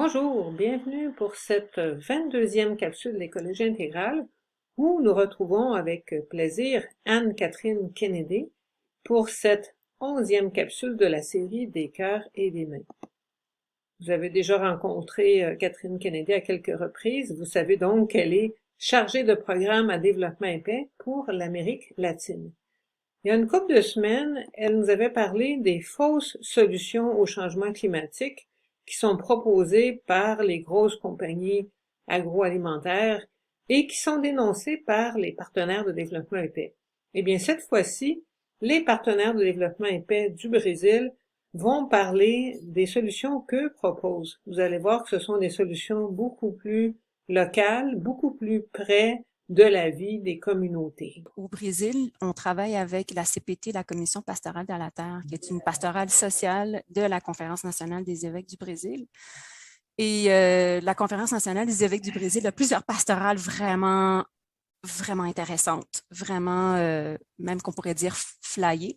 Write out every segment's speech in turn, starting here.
Bonjour, bienvenue pour cette 22e capsule d'écologie intégrale où nous retrouvons avec plaisir Anne-Catherine Kennedy pour cette 11e capsule de la série des cœurs et des mains. Vous avez déjà rencontré Catherine Kennedy à quelques reprises. Vous savez donc qu'elle est chargée de programme à développement et paix pour l'Amérique latine. Il y a une couple de semaines, elle nous avait parlé des fausses solutions au changement climatique qui sont proposées par les grosses compagnies agroalimentaires et qui sont dénoncées par les partenaires de développement et paix. Eh bien, cette fois-ci, les partenaires de développement et paix du Brésil vont parler des solutions qu'eux proposent. Vous allez voir que ce sont des solutions beaucoup plus locales, beaucoup plus près de la vie des communautés. Au Brésil, on travaille avec la CPT, la Commission pastorale de la terre, qui est une pastorale sociale de la Conférence nationale des évêques du Brésil. Et la Conférence nationale des évêques du Brésil a plusieurs pastorales vraiment intéressantes, vraiment, même qu'on pourrait dire flyées.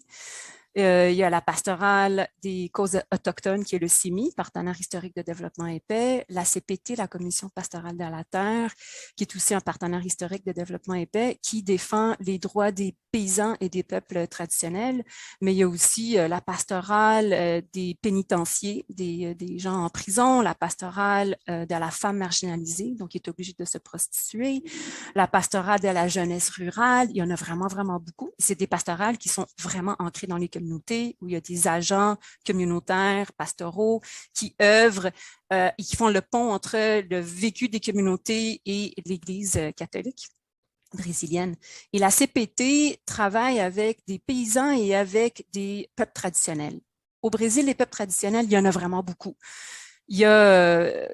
Il y a la pastorale des causes autochtones, qui est le CIMI, partenaire historique de développement et paix, la CPT, la Commission pastorale de la terre, qui est aussi un partenaire historique de développement et paix, qui défend les droits des paysans et des peuples traditionnels, mais il y a aussi la pastorale des pénitenciers, des gens en prison, la pastorale de la femme marginalisée, donc qui est obligée de se prostituer, la pastorale de la jeunesse rurale, il y en a vraiment beaucoup. C'est des pastorales qui sont vraiment ancrées dans les communautés, où il y a des agents communautaires, pastoraux, qui œuvrent et qui font le pont entre le vécu des communautés et l'Église catholique brésilienne. Et la CPT travaille avec des paysans et avec des peuples traditionnels. Au Brésil, les peuples traditionnels, il y en a vraiment beaucoup. Il y a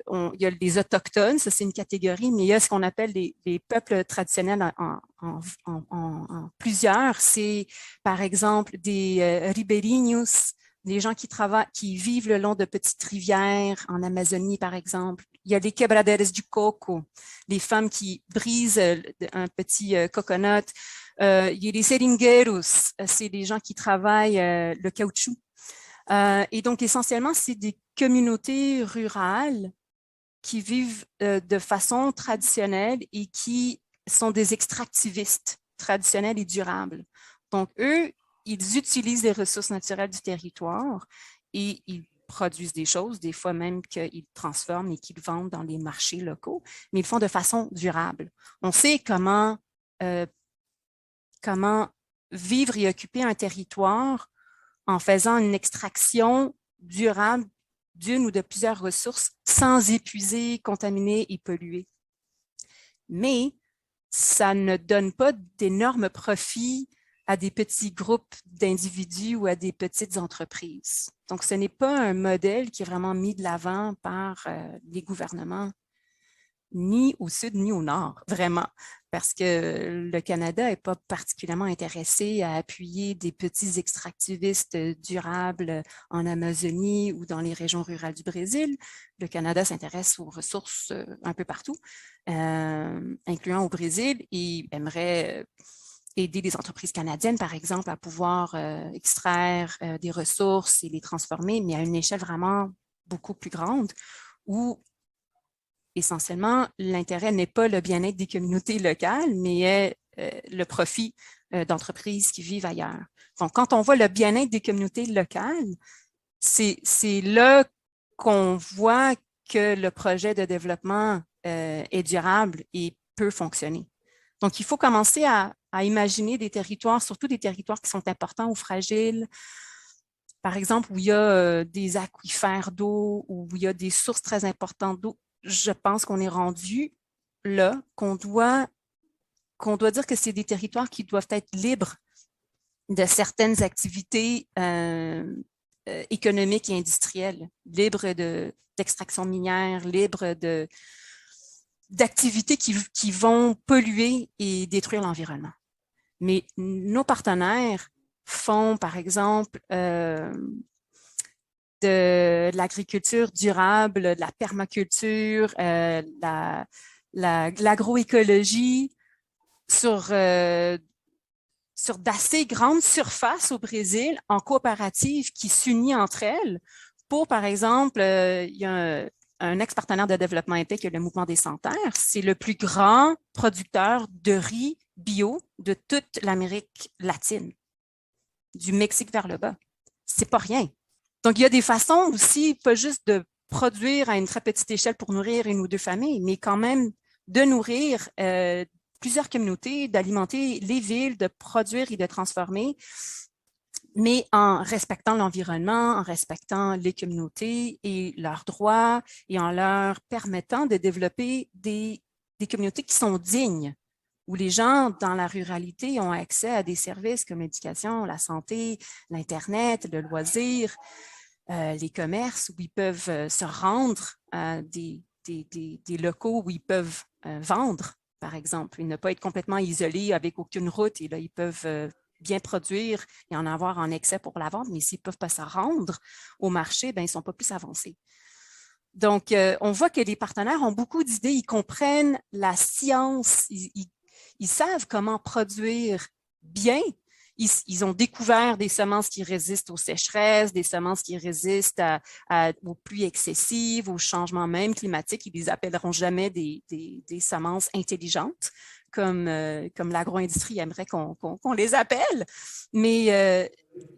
les autochtones, ça c'est une catégorie, mais il y a ce qu'on appelle les peuples traditionnels en plusieurs. C'est par exemple des ribeirinhos, des gens qui vivent le long de petites rivières en Amazonie, par exemple. Il y a les quebraderas du coco, les femmes qui brisent un petit coconut. Il y a les seringueiros, c'est des gens qui travaillent le caoutchouc. Et donc, essentiellement, c'est des communautés rurales qui vivent de façon traditionnelle et qui sont des extractivistes traditionnels et durables. Donc, eux, ils utilisent les ressources naturelles du territoire et ils produisent des choses, des fois même qu'ils transforment et qu'ils vendent dans les marchés locaux, mais ils le font de façon durable. On sait comment vivre et occuper un territoire en faisant une extraction durable d'une ou de plusieurs ressources sans épuiser, contaminer et polluer. Mais ça ne donne pas d'énormes profits à des petits groupes d'individus ou à des petites entreprises. Donc, ce n'est pas un modèle qui est vraiment mis de l'avant par les gouvernements, ni au sud, ni au nord, vraiment, parce que le Canada n'est pas particulièrement intéressé à appuyer des petits extractivistes durables en Amazonie ou dans les régions rurales du Brésil. Le Canada s'intéresse aux ressources un peu partout, incluant au Brésil, et aimerait aider les entreprises canadiennes, par exemple, à pouvoir extraire des ressources et les transformer, mais à une échelle vraiment beaucoup plus grande, où essentiellement, l'intérêt n'est pas le bien-être des communautés locales, mais le profit d'entreprises qui vivent ailleurs. Donc, quand on voit le bien-être des communautés locales, c'est là qu'on voit que le projet de développement est durable et peut fonctionner. Donc, il faut commencer à imaginer des territoires, surtout des territoires qui sont importants ou fragiles, par exemple, où il y a des aquifères d'eau, où il y a des sources très importantes d'eau. Je pense qu'on est rendu là, qu'on doit dire que c'est des territoires qui doivent être libres de certaines activités économiques et industrielles, libres d'extraction minière, libres d'activités qui vont polluer et détruire l'environnement. Mais nos partenaires font, par exemple, de l'agriculture durable, de la permaculture, l'agroécologie sur d'assez grandes surfaces au Brésil en coopérative qui s'unit entre elles pour, par exemple, il y a un ex-partenaire de développement épais que le Mouvement des Sans Terres. C'est le plus grand producteur de riz bio de toute l'Amérique latine, du Mexique vers le bas. C'est pas rien. Donc, il y a des façons aussi, pas juste de produire à une très petite échelle pour nourrir une ou deux familles, mais quand même de nourrir plusieurs communautés, d'alimenter les villes, de produire et de transformer, mais en respectant l'environnement, en respectant les communautés et leurs droits et en leur permettant de développer des communautés qui sont dignes, où les gens dans la ruralité ont accès à des services comme l'éducation, la santé, l'Internet, le loisir, les commerces où ils peuvent se rendre à des locaux où ils peuvent vendre, par exemple, et ne pas être complètement isolés avec aucune route. Et là, ils peuvent bien produire et en avoir en excès pour la vente, mais s'ils ne peuvent pas se rendre au marché, ben, ils ne sont pas plus avancés. Donc, on voit que les partenaires ont beaucoup d'idées, ils comprennent la science, ils savent comment produire bien. Ils ont découvert des semences qui résistent aux sécheresses, des semences qui résistent aux pluies excessives, aux changements même climatiques. Ils ne les appelleront jamais des semences intelligentes, comme l'agro-industrie aimerait qu'on les appelle. Mais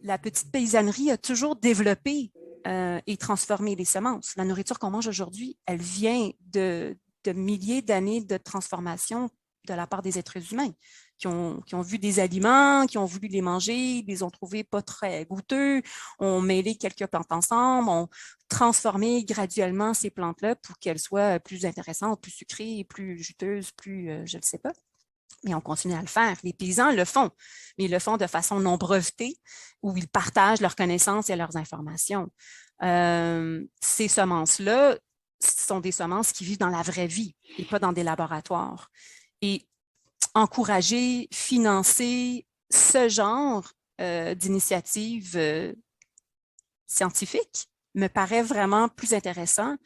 la petite paysannerie a toujours développé et transformé les semences. La nourriture qu'on mange aujourd'hui, elle vient de milliers d'années de transformation de la part des êtres humains qui ont vu des aliments, qui ont voulu les manger, ils les ont trouvés pas très goûteux, ont mêlé quelques plantes ensemble, ont transformé graduellement ces plantes-là pour qu'elles soient plus intéressantes, plus sucrées, plus juteuses, plus, je ne sais pas. Mais on continue à le faire. Les paysans le font, mais ils le font de façon non brevetée, où ils partagent leurs connaissances et leurs informations. Ces semences-là sont des semences qui vivent dans la vraie vie et pas dans des laboratoires. Et encourager, financer ce genre d'initiative scientifique me paraît vraiment plus intéressant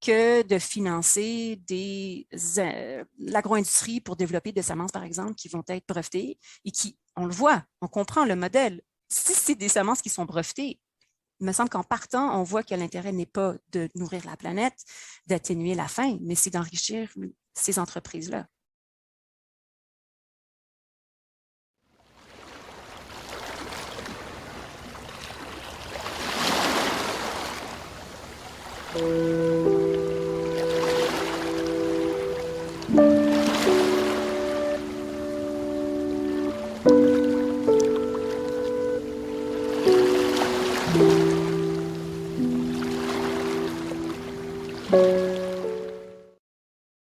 que de financer l'agro-industrie pour développer des semences, par exemple, qui vont être brevetées et qui, on le voit, on comprend le modèle. Si c'est des semences qui sont brevetées, il me semble qu'en partant, on voit que l'intérêt n'est pas de nourrir la planète, d'atténuer la faim, mais c'est d'enrichir ces entreprises-là. Thank you.